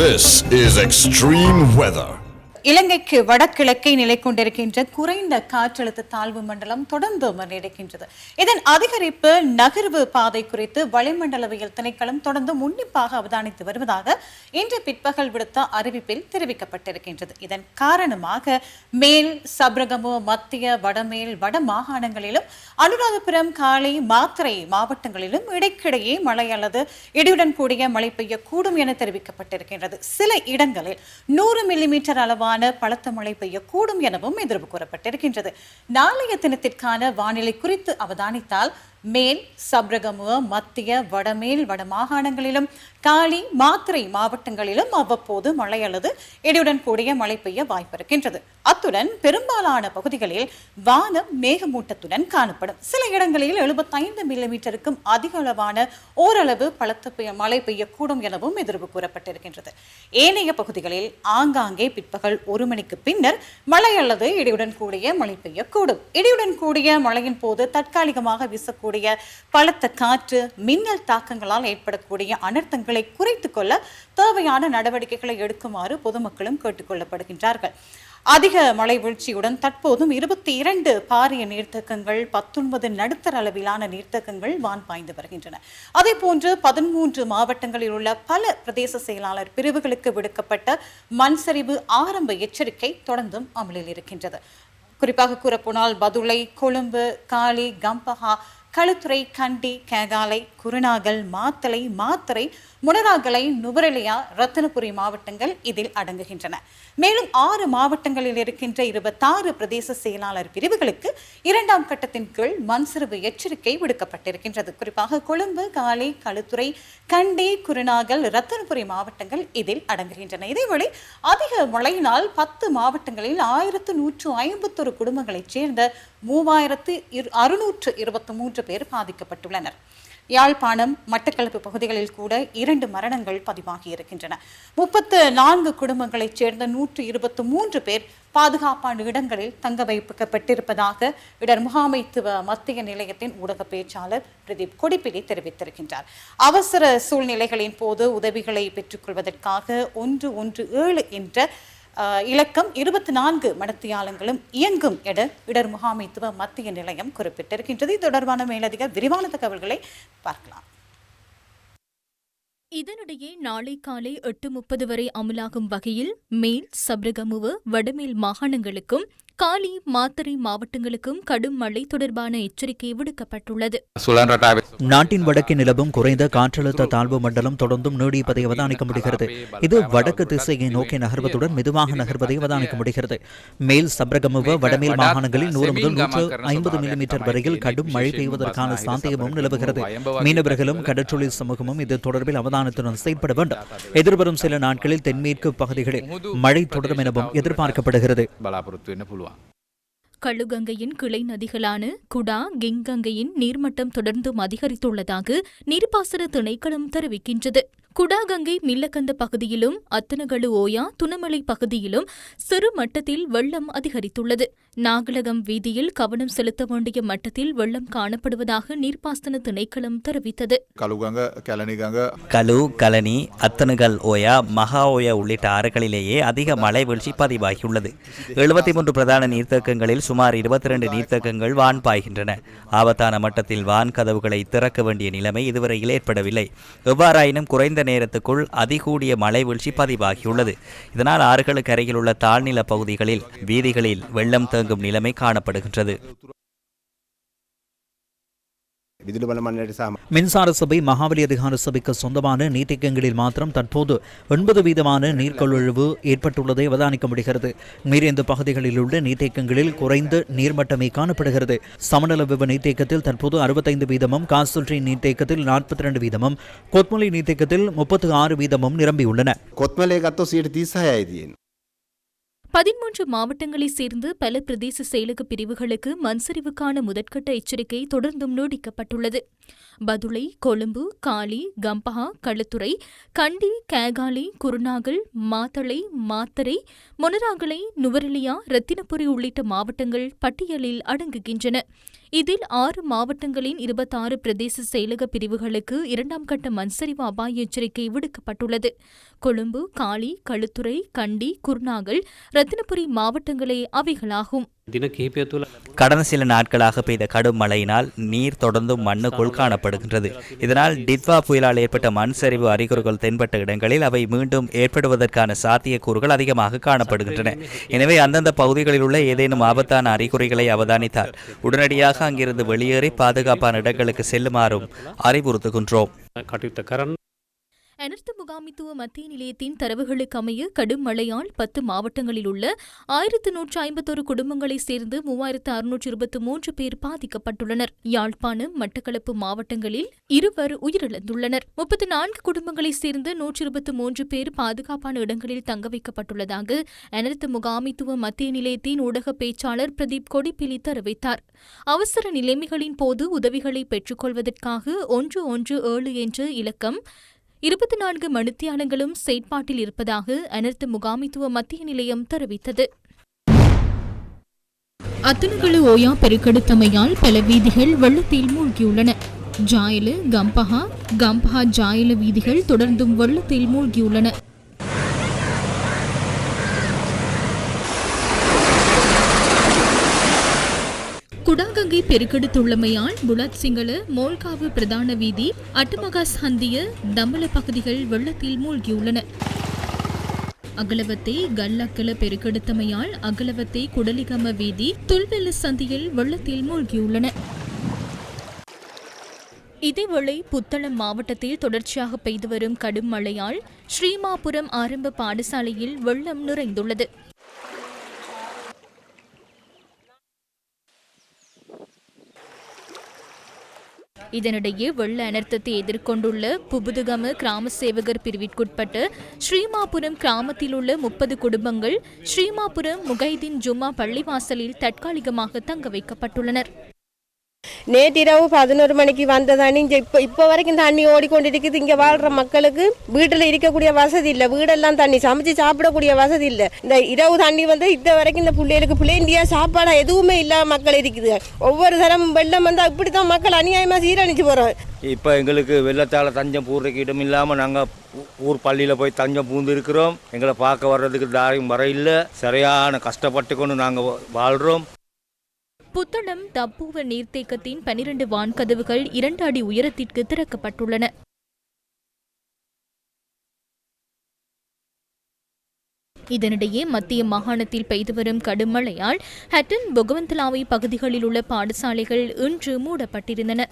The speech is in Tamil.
This is extreme weather. இலங்கைக்கு வடகிழக்கை நிலை கொண்டிருக்கின்ற குறைந்த காற்றழுத்த தாழ்வு மண்டலம் தொடர்ந்து நீடிக்கின்றது. இதன் அதிகரிப்பு நகர்வு பாதை குறித்து வளிமண்டலவியல் திணைக்களம் தொடர்ந்து உன்னிப்பாக அவதானித்து வருவதாக இன்று பிற்பகல் விடுத்த அறிவிப்பில் தெரிவிக்கப்பட்டிருக்கின்றது. இதன் காரணமாக மேல் சப்ரகமு, மத்திய, வடமேல், வட மாகாணங்களிலும் அனுராதபுரம், காலி, மாத்தறை மாவட்டங்களிலும் இடைக்கிடையே மழை அல்லது இடியுடன் கூடிய மழை பெய்யக்கூடும் என தெரிவிக்கப்பட்டிருக்கின்றது. சில இடங்களில் 100 மில்லிமீட்டர் அளவான பலத்த மழை பெய்யக்கூடும் எனவும் எதிர்ப்பு கூறப்பட்டிருக்கின்றது. நாளைய தினத்திற்கான வானிலை குறித்து அவதானித்தால் மேல் சப்ரகமுவ, மத்திய, வடமேல், வட மாகாணங்களிலும் காலி, மாத்தறை மாவட்டங்களிலும் அவ்வப்போது மழை அல்லது இடியுடன் கூடிய மழை பெய்ய வாய்ப்பிருக்கின்றது. அத்துடன் பெரும்பாலான பகுதிகளில் வானம் மேகமூட்டத்துடன் காணப்படும். சில இடங்களில் 75 மில்லிமீட்டருக்கும் அதிக அளவான ஓரளவு பலத்த மழை பெய்யக்கூடும் எனவும் எதிர்ப்பு கூறப்பட்டிருக்கின்றது. ஏனைய பகுதிகளில் ஆங்காங்கே பிற்பகல் 1 மணிக்கு பின்னர் மழை அல்லது இடியுடன் கூடிய மழை பெய்யக்கூடும். இடியுடன் கூடிய மழையின் போது தற்காலிகமாக வீசக்கூடிய பலத்த காற்று, மின்னல் தாக்கங்களால் ஏற்படக்கூடிய அனர்த்தங்களை குறைத்துக் கொள்ள தேவையான நடவடிக்கைகளை எடுக்குமாறு பொதுமக்களும் கேட்டுக் கொள்ளப்படுகின்றார்கள். அதிக மழை வீழ்ச்சியுடன் தற்போதும் 22 பாரிய நீர்த்தேக்கங்கள், 19 நடுத்தர அளவிலான நீர்த்தேக்கங்கள் வான் பாய்ந்து வருகின்றன. அதேபோன்று 13 மாவட்டங்களில் உள்ள பல பிரதேச செயலாளர் பிரிவுகளுக்கு விடுக்கப்பட்ட மண் சரிவு ஆரம்ப எச்சரிக்கை தொடர்ந்தும் அமலில் இருக்கின்றது. குறிப்பாக கூறப்போனால் பதுளை, கொழும்பு, காலி, கம்பஹா, களுத்துறை, கண்டி, கேகாலை, குருநாகல், மாத்தளை, மாத்தறை, முனராகலை, நுவரெலியா, ரத்தினபுரி மாவட்டங்கள் இதில் அடங்குகின்றன. மேலும் 6 மாவட்டங்களில் இருக்கின்ற 26 பிரதேச செயலாளர் பிரிவுகளுக்கு 2ஆம் கட்டத்தின் கீழ் மண் சரிவு எச்சரிக்கை விடுக்கப்பட்டிருக்கின்றது. குறிப்பாக கொழும்பு, காலி, களுத்துறை, கண்டி, குருநாகல், ரத்தினபுரி மாவட்டங்கள் இதில் அடங்குகின்றன. இதேவேளை அதிக மழையினால் 10 மாவட்டங்களில் 1151 குடும்பங்களைச் சேர்ந்த 3623 பேர் பாதிக்கப்பட்டுள்ளனர். யாழ்ப்பாணம், மட்டக்களப்பு பகுதிகளில் கூட 2 மரணங்கள் பதிவாகி இருக்கின்றன. 34 குடும்பங்களைச் சேர்ந்த 123 பேர் பாதுகாப்பான இடங்களில் தங்க வைக்கப்பட்டிருப்பதாக இடர் முகாமைத்துவ மத்திய நிலையத்தின் ஊடக பேச்சாளர் பிரதீப் கொடிப்பிலி தெரிவித்திருக்கின்றார். அவசர சூழ்நிலைகளின் போது உதவிகளை பெற்றுக்கொள்வதற்காக 117 என்ற இலக்கம் 24 மணித்தியாலங்களும் இயங்கும் என இடர் முகாமைத்துவ மத்திய நிலையம் குறிப்பிட்டிருக்கின்றது. இது தொடர்பான மேலதிக விரிவான தகவல்களை பார்க்கலாம். இதனிடையே நாளை காலை 8:30 வரை அமலாகும் வகையில் மேல் சப்ரகமுவ, வடமேல் மாகாணங்களுக்கும் காலி, மாத்தறை மாவட்டங்களுக்கும் கடும் மழை தொடர்பான எச்சரிக்கை விடுக்கப்பட்டுள்ளது. நாட்டின் வடக்கே நிலவும் குறைந்த காற்றழுத்த தாழ்வு மண்டலம் தொடர்ந்தும் நீடிப்பதை அவதானிக்க முடிகிறது. இது வடக்கு திசையை நோக்கி நகர்வதுடன் மெதுவாக நகர்வதை அவதானிக்க முடிகிறது. மேல் சப்ரகமுவ, வடமேல் மாகாணங்களில் 100 முதல் 150 மில்லிமீட்டர் வரையில் கடும் மழை பெய்வதற்கான சாத்தியமும் நிலவுகிறது. மீனவர்களும் கடற்றொழில் சமூகமும் இது தொடர்பில் அவதானத்துடன் செயல்பட வேண்டும். எதிர்வரும் சில நாட்களில் தென்மேற்கு பகுதிகளில் மழை தொடரும் எனவும் எதிர்பார்க்கப்படுகிறது. களுகங்கையின் கிளை நதிகளான குடா, கிங்கங்கையின் நீர்மட்டம் தொடர்ந்தும் அதிகரித்துள்ளதாக நீர்ப்பாசன திணைக்களம் தெரிவிக்கின்றது. குடாகங்கை மில்லக்கந்த பகுதியிலும் அத்தனகளு ஓயா துணமலை பகுதியிலும் சிறு மட்டத்தில் வெள்ளம் அதிகரித்துள்ளது. நாகலகம் வீதியில் கவனம் செலுத்த வேண்டிய மட்டத்தில் வெள்ளம் காணப்படுவதாக நீர்ப்பாசன திணைக்களம் தெரிவித்தது. கலு, கலனி, அத்தனுகல் ஓயா, மகா ஓயா உள்ளிட்ட ஆறுகளிலேயே அதிக மழை வீழ்ச்சி பதிவாகியுள்ளது. 73 பிரதான நீர்த்தேக்கங்களில் சுமார் 22 நீர்த்தேக்கங்கள் வான் பாய்கின்றன. ஆபத்தான மட்டத்தில் வான் கதவுகளை திறக்க வேண்டிய நிலைமை இதுவரையில் ஏற்படவில்லை. எவ்வாறாயினும் குறைந்த நேரத்துக்குள் அதிகூடிய மழை வீழ்ச்சி பதிவாகியுள்ளது. இதனால் ஆறுகளுக்கு அருகில் உள்ள தாழ்நில பகுதிகளில் வீதிகளில் வெள்ளம் தேங்கும் நிலைமை காணப்படுகின்றது. மின்சார சபை, மகாவலி அதிகார சபைக்கு சொந்தமான நீர்த்தேக்கங்களில் மாத்திரம் தற்போது 80% நீர்கொள்ளளவு ஏற்பட்டுள்ளதை அவதானிக்க முடிகிறது. மீறிய இந்த பகுதிகளில் உள்ள நீர்த்தேக்கங்களில் குறைந்த நீர்மட்டமே காணப்படுகிறது. சமநலவிவ நீர்த்தேக்கத்தில் தற்போது 65%, காசல்ட்ரி நீர்த்தேக்கத்தில் 42%, கொத்மலை நீர்த்தேக்கத்தில் 36% நிரம்பியுள்ளன. 13 மாவட்டங்களைச் சேர்ந்து பல பிரதேச செயலக பிரிவுகளுக்கு மண்சரிவுக்கான முதற்கட்ட எச்சரிக்கை தொடர்ந்தும் நீடிக்கப்பட்டுள்ளது. பதுளை, கொழும்பு, காலி, கம்பஹா, களுத்துறை, கண்டி, கேகாலை, குருநாகல், மாத்தளை, மாத்தறை, முனராகலை, நுவரெலியா, ரத்தினபுரி உள்ளிட்ட மாவட்டங்கள் பட்டியலில் அடங்குகின்றன. இதில் 6 மாவட்டங்களின் 26 பிரதேச செயலக பிரிவுகளுக்கு 2ஆம் கட்ட மண்சரிவு அபாய எச்சரிக்கை விடுக்கப்பட்டுள்ளது. கொழும்பு, காலி, களுத்துறை, கண்டி, குர்நாகல், ரத்தினபுரி மாவட்டங்களே அவைகளாகும். கடந்த சில நாட்களாக பெய்த கடும் மழையினால் நீர் தொடர்ந்தும் மண்ணுக்குள் காணப்படுகின்றது. இதனால் டிட்வா புயலால் ஏற்பட்ட மண் சரிவு அறிகுறிகள் தென்பட்ட இடங்களில் அவை மீண்டும் ஏற்படுவதற்கான சாத்தியக்கூறுகள் அதிகமாக காணப்படுகின்றன. எனவே அந்தந்த பகுதிகளில் உள்ள ஏதேனும் ஆபத்தான அறிகுறிகளை அவதானித்தால் உடனடியாக அங்கிருந்து வெளியேறி பாதுகாப்பான இடங்களுக்கு செல்லுமாறும் அறிவுறுத்துகின்றோம். அனர்த்த முகாமித்துவ மத்திய நிலையத்தின் தரவுகளுக்கு அமைய கடும் மழையால் 10 மாவட்டங்களில் உள்ள 1151 குடும்பங்களைச் சேர்ந்து 3623 பேர் பாதிக்கப்பட்டுள்ளனர். யாழ்ப்பாணம், மட்டக்களப்பு மாவட்டங்களில் 2 உயிரிழந்துள்ளனர். 34 குடும்பங்களைச் சேர்ந்து 123 பேர் பாதுகாப்பான இடங்களில் தங்க வைக்கப்பட்டுள்ளதாக அனர்த்த முகாமித்துவ மத்திய நிலையத்தின் ஊடக பேச்சாளர் பிரதீப் கொடிப்பிலி தெரிவித்தார். அவசர நிலைமைகளின் போது உதவிகளை பெற்றுக்கொள்வதற்காக 117 என்ற இலக்கம் 24 மணித்தியாலங்களும் செயற்பாட்டில் இருப்பதாக அனர்த்த முகாமித்துவ மத்திய நிலையம் தெரிவித்தது. அத்தனகளு ஓயா பெருக்கெடுத்தமையால் பல வீதிகள் வெள்ளத்தில் மூழ்கியுள்ளன. ஜாயல, கம்பஹா ஜாயல வீதிகள் தொடர்ந்தும் வெள்ளத்தில் மூழ்கியுள்ளன. குடாகங்கை பெருக்கெடுத்துள்ளமையால் புலத் சிங்கள, மோல்காவு பிரதான வீதி, அட்டுமகாஸ் ஹந்திய, தம்பல பகுதிகள் வெள்ளத்தில் மூழ்கியுள்ளன. அகலவத்தை கல்லக்கல பெருக்கெடுத்தமையால் அகலவத்தை குடலிகம வீதி, துல்வெல்ல சந்தியில் வெள்ளத்தில் மூழ்கியுள்ளன. இதேவேளை புத்தளம் மாவட்டத்தில் தொடர்ச்சியாக பெய்து வரும் கடும் மழையால் ஸ்ரீமாபுரம் ஆரம்ப பாடசாலையில் வெள்ளம் நிறைந்துள்ளது. இதனிடையே வெள்ள அனர்த்தத்தை எதிர்கொண்டுள்ள புபுதுகம கிராம சேவகர் பிரிவிற்குட்பட்ட ஸ்ரீமாபுரம் கிராமத்தில் உள்ள 30 குடும்பங்கள் ஸ்ரீமாபுரம் முகைதீன் ஜும்மா பள்ளிவாசலில் தற்காலிகமாக தங்க வைக்கப்பட்டுள்ளனர். நேற்றிரவு 11 மணிக்கு வந்த தண்ணி இப்போ வரைக்கும் தண்ணி ஓடிக்கொண்டிருக்குது. இங்கே வாழ்கிற மக்களுக்கு வீட்டில் இருக்கக்கூடிய வசதி இல்லை, வீடெல்லாம் தண்ணி சமைச்சு சாப்பிடக்கூடிய வசதி இல்லை. இந்த இரவு தண்ணி வந்து இந்த வரைக்கும் இந்த பிள்ளைகளுக்கு பிள்ளைண்டியா சாப்பாடா எதுவுமே இல்லாம மக்கள் இருக்குது. ஒவ்வொரு தரம் வெள்ளம் வந்தால் இப்படி தான் மக்கள் அநியாயமாக சீரழிச்சு போகிறோம். இப்போ எங்களுக்கு வெள்ளத்தால் தஞ்சம் பூர்றதுக்கு இடம் இல்லாமல் நாங்கள் ஊர் பள்ளியில் போய் தஞ்சம் பூந்து இருக்கிறோம். எங்களை பார்க்க வர்றதுக்கு தாரியம் வர இல்லை, சரியான கஷ்டப்பட்டு கொண்டு நாங்கள் வாழ்கிறோம். புத்தளம் தப்பூவ நீர்த்தேக்கத்தின் 12 வான்கதவுகள் 2 அடி உயரத்திற்கு திறக்கப்பட்டுள்ளன. இதனிடையே மத்திய மாகாணத்தில் பெய்து வரும் கடும் மழையால் ஹட்டன் பொகவந்தலாவை பகுதிகளில் உள்ள பாடசாலைகள் இன்று மூடப்பட்டிருந்தன.